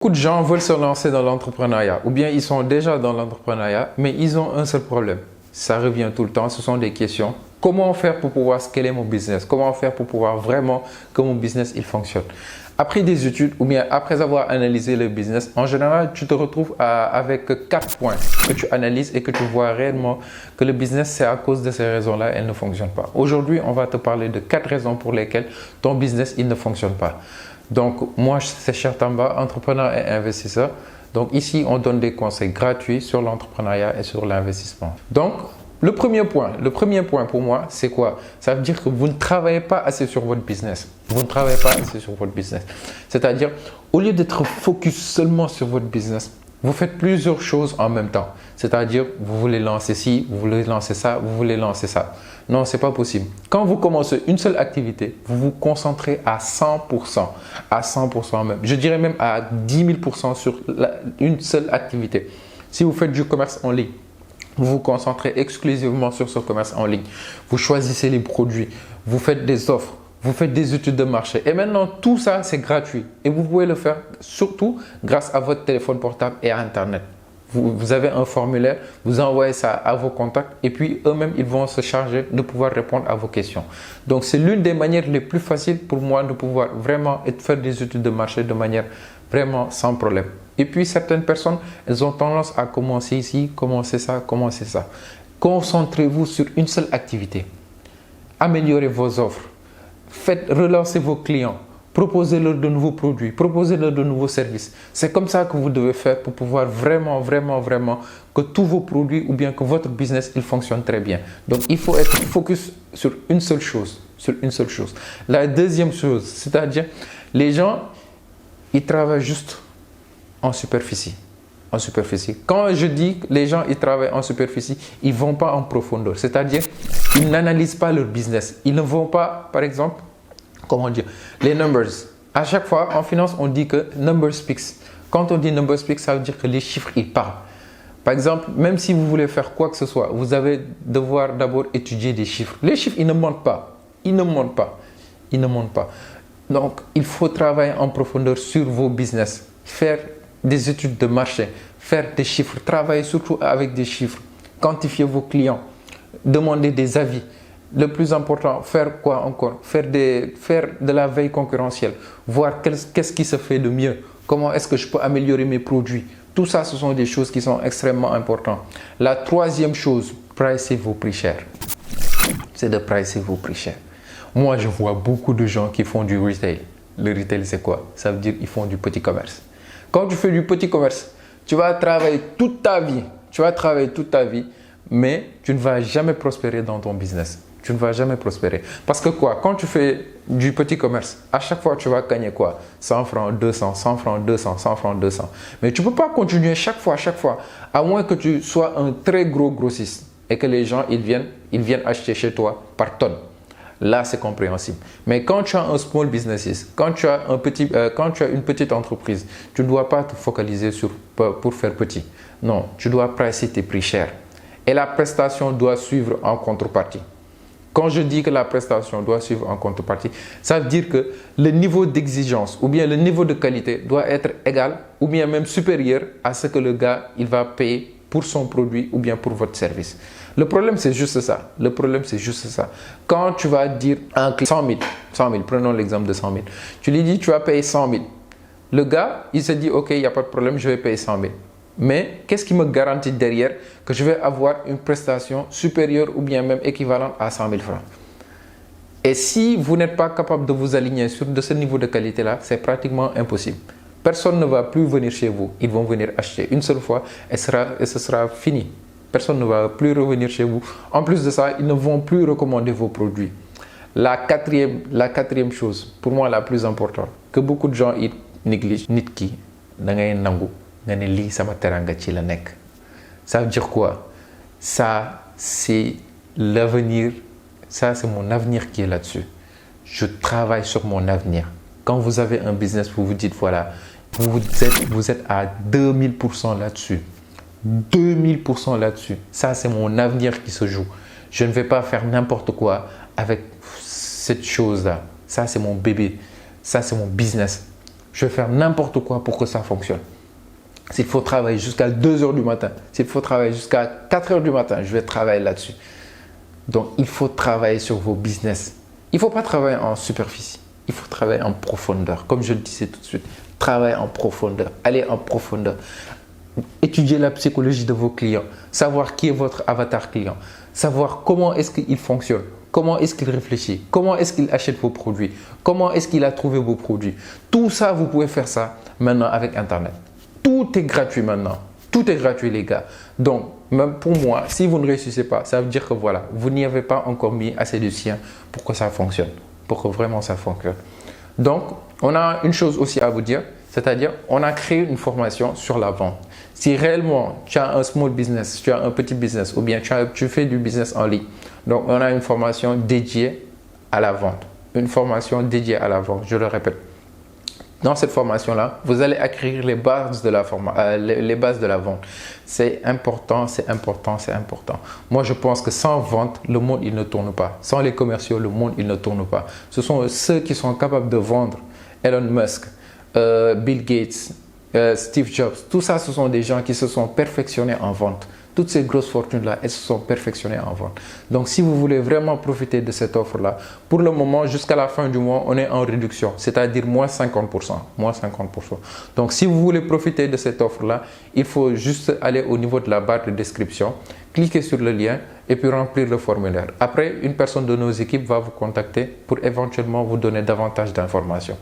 Beaucoup de gens veulent se lancer dans l'entrepreneuriat ou bien ils sont déjà dans l'entrepreneuriat, mais ils ont un seul problème. Ça revient tout le temps, ce sont des questions. Comment faire pour pouvoir scaler mon business? Comment faire pour pouvoir vraiment que mon business il fonctionne? Après des études ou bien après avoir analysé le business, en général, tu te retrouves avec 4 points que tu analyses et que tu vois réellement que le business, c'est à cause de ces raisons-là, elle ne fonctionne pas. Aujourd'hui, on va te parler de 4 raisons pour lesquelles ton business, il ne fonctionne pas. Donc, moi, c'est Cheikh Tamba, entrepreneur et investisseur. Donc, ici, on donne des conseils gratuits sur l'entrepreneuriat et sur l'investissement. Donc, le premier point pour moi, c'est quoi? Ça veut dire que vous ne travaillez pas assez sur votre business. Vous ne travaillez pas assez sur votre business. C'est-à-dire, au lieu d'être focus seulement sur votre business, vous faites plusieurs choses en même temps. C'est-à-dire, vous voulez lancer ci, vous voulez lancer ça, vous voulez lancer ça. Non, ce n'est pas possible. Quand vous commencez une seule activité, vous vous concentrez à 100%, à 100% même. Je dirais même à 10 000% sur une seule activité. Si vous faites du commerce en ligne, vous vous concentrez exclusivement sur ce commerce en ligne. Vous choisissez les produits, vous faites des offres, vous faites des études de marché. Et maintenant, tout ça, c'est gratuit. Et vous pouvez le faire surtout grâce à votre téléphone portable et à Internet. Vous avez un formulaire, vous envoyez ça à vos contacts et puis eux-mêmes, ils vont se charger de pouvoir répondre à vos questions. Donc, c'est l'une des manières les plus faciles pour moi de pouvoir vraiment faire des études de marché de manière vraiment sans problème. Et puis, certaines personnes, elles ont tendance à commencer ici, commencer ça, commencer ça. Concentrez-vous sur une seule activité. Améliorez vos offres. Relancez vos clients. Proposez-leur de nouveaux produits, proposez-leur de nouveaux services. C'est comme ça que vous devez faire pour pouvoir vraiment que tous vos produits ou bien que votre business, il fonctionne très bien. Donc, il faut être focus sur une seule chose, La deuxième chose, c'est-à-dire, les gens, ils travaillent juste en superficie. Quand je dis que les gens, ils travaillent en superficie, ils ne vont pas en profondeur. C'est-à-dire, ils n'analysent pas leur business. Ils ne vont pas, par exemple, comment dire, les numbers. À chaque fois, en finance, on dit que numbers speaks. Quand on dit numbers speaks, ça veut dire que les chiffres, ils parlent. Par exemple, même si vous voulez faire quoi que ce soit, vous allez devoir d'abord étudier des chiffres. Les chiffres, ils ne mentent pas. Ils ne mentent pas. Donc, il faut travailler en profondeur sur vos business. Faire des études de marché, faire des chiffres, travailler surtout avec des chiffres. Quantifier vos clients, demander des avis. Le plus important, faire quoi encore? Faire de la veille concurrentielle, voir qu'est-ce qui se fait de mieux, comment est-ce que je peux améliorer mes produits. Tout ça, ce sont des choses qui sont extrêmement importantes. La troisième chose, pricer vos prix chers. C'est de pricer vos prix chers. Moi, je vois beaucoup de gens qui font du retail. Le retail, c'est quoi? Ça veut dire qu'ils font du petit commerce. Quand tu fais du petit commerce, tu vas travailler toute ta vie. Mais tu ne vas jamais prospérer dans ton business. Tu ne vas jamais prospérer. Parce que quoi? Quand tu fais du petit commerce, à chaque fois, tu vas gagner quoi? 100 francs, 200, 100 francs, 200, 100 francs, 200. Mais tu ne peux pas continuer chaque fois. À moins que tu sois un très gros grossiste et que les gens, ils viennent acheter chez toi par tonnes. Là, c'est compréhensible. Mais quand tu as un small business, quand tu as une petite entreprise, tu ne dois pas te focaliser pour faire petit. Non, tu dois pricer tes prix chers. Et la prestation doit suivre en contrepartie. Quand je dis que la prestation doit suivre en contrepartie, ça veut dire que le niveau d'exigence ou bien le niveau de qualité doit être égal ou bien même supérieur à ce que le gars il va payer pour son produit ou bien pour votre service. Le problème, c'est juste ça. Quand tu vas dire à un client 100 000, prenons l'exemple de 100 000. Tu lui dis, tu vas payer 100 000. Le gars, il se dit, ok, il n'y a pas de problème, je vais payer 100 000. Mais qu'est-ce qui me garantit derrière que je vais avoir une prestation supérieure ou bien même équivalente à 100 000 francs? Et si vous n'êtes pas capable de vous aligner sur ce niveau de qualité-là, c'est pratiquement impossible. Personne ne va plus venir chez vous. Ils vont venir acheter une seule fois et ce sera fini. Personne ne va plus revenir chez vous. En plus de ça, ils ne vont plus recommander vos produits. La quatrième chose, pour moi la plus importante, que beaucoup de gens ils négligent, nit ki da ngay nangu nga ne li sama teranga ci la nek. Ça veut dire quoi? Ça, c'est l'avenir. Ça, c'est mon avenir qui est là-dessus. Je travaille sur mon avenir. Quand vous avez un business, vous vous dites, voilà, vous êtes à 2000% là-dessus. 2000% là-dessus. Ça, c'est mon avenir qui se joue. Je ne vais pas faire n'importe quoi avec cette chose-là. Ça, c'est mon bébé. Ça, c'est mon business. Je vais faire n'importe quoi pour que ça fonctionne. S'il faut travailler jusqu'à 2 heures du matin, s'il faut travailler jusqu'à 4 heures du matin, je vais travailler là-dessus. Donc, il faut travailler sur vos business. Il ne faut pas travailler en superficie. Il faut travailler en profondeur. Comme je le disais tout de suite, travailler en profondeur. Aller en profondeur. Étudier la psychologie de vos clients. Savoir qui est votre avatar client. Savoir comment est-ce qu'il fonctionne. Comment est-ce qu'il réfléchit. Comment est-ce qu'il achète vos produits. Comment est-ce qu'il a trouvé vos produits. Tout ça, vous pouvez faire ça maintenant avec Internet. Tout est gratuit maintenant. Tout est gratuit, les gars. Donc, même pour moi, si vous ne réussissez pas, ça veut dire que voilà, vous n'y avez pas encore mis assez de sien pour que ça fonctionne. Pour que vraiment ça fonctionne. Donc, on a une chose aussi à vous dire, c'est-à-dire, on a créé une formation sur la vente. Si réellement tu as un small business, tu as un petit business ou bien tu fais du business en ligne, donc on a une formation dédiée à la vente. Une formation dédiée à la vente, je le répète. Dans cette formation-là, vous allez acquérir les bases de la vente. C'est important, c'est important, c'est important. Moi, je pense que sans vente, le monde, il ne tourne pas. Sans les commerciaux, le monde, il ne tourne pas. Ce sont ceux qui sont capables de vendre. Elon Musk, Bill Gates, Steve Jobs, tout ça, ce sont des gens qui se sont perfectionnés en vente. Toutes ces grosses fortunes-là, elles se sont perfectionnées en vente. Donc, si vous voulez vraiment profiter de cette offre-là, pour le moment, jusqu'à la fin du mois, on est en réduction, c'est-à-dire moins 50%. Moins 50%. Donc, si vous voulez profiter de cette offre-là, il faut juste aller au niveau de la barre de description, cliquer sur le lien et puis remplir le formulaire. Après, une personne de nos équipes va vous contacter pour éventuellement vous donner davantage d'informations.